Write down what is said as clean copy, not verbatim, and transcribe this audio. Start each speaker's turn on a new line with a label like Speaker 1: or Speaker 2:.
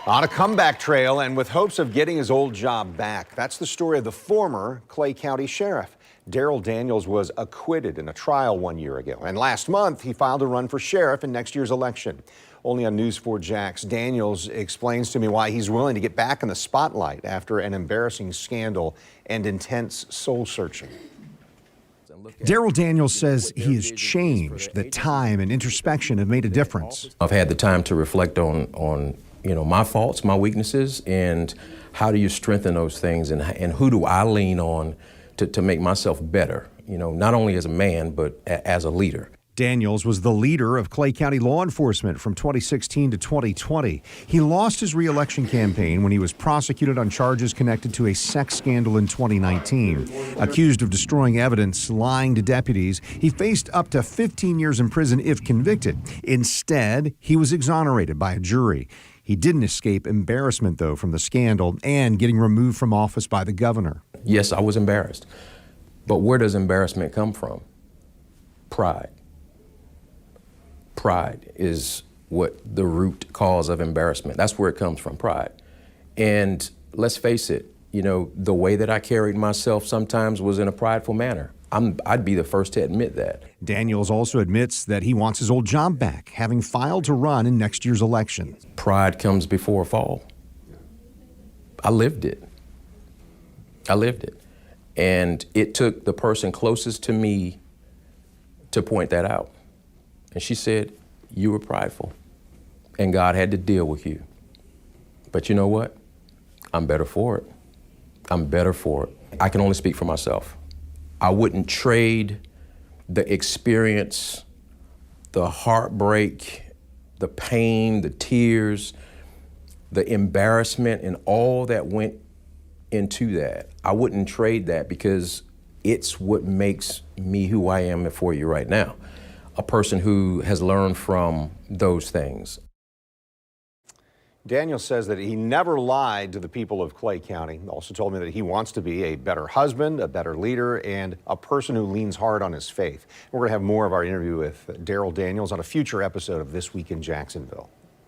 Speaker 1: On a comeback trail and with hopes of getting his old job back. That's the story of the former Clay County Sheriff. Darrell Daniels was acquitted in a trial 1 year ago. And last month, he filed to run for sheriff in next year's election. Only on News 4 Jax, Daniels explains to me why he's willing to get back in the spotlight after an embarrassing scandal and intense soul searching.
Speaker 2: Darrell Daniels says he has changed, that time and introspection have made a difference.
Speaker 3: I've had the time to reflect on my faults, my weaknesses, and how do you strengthen those things, and who do I lean on to make myself better, not only as a man, but as a leader.
Speaker 2: Daniels was the leader of Clay County law enforcement from 2016 to 2020. He lost his re-election campaign when he was prosecuted on charges connected to a sex scandal in 2019. Accused of destroying evidence, lying to deputies, he faced up to 15 years in prison if convicted. Instead, he was exonerated by a jury. He didn't escape embarrassment, though, from the scandal and getting removed from office by the governor.
Speaker 3: Yes, I was embarrassed. But where does embarrassment come from? Pride. Pride is what the root cause of embarrassment. That's where it comes from, pride. And let's face it, the way that I carried myself sometimes was in a prideful manner. I'd be the first to admit that.
Speaker 2: Daniels also admits that he wants his old job back, having filed to run in next year's election.
Speaker 3: Pride comes before a fall. I lived it. And it took the person closest to me to point that out. And she said, you were prideful, and God had to deal with you. But you know what? I'm better for it. I can only speak for myself. I wouldn't trade the experience, the heartbreak, the pain, the tears, the embarrassment, and all that went into that. I wouldn't trade that, because it's what makes me who I am for you right now. A person who has learned from those things.
Speaker 1: Daniel says that he never lied to the people of Clay County. Also told me that he wants to be a better husband, a better leader, and a person who leans hard on his faith. We're going to have more of our interview with Darrell Daniels on a future episode of This Week in Jacksonville.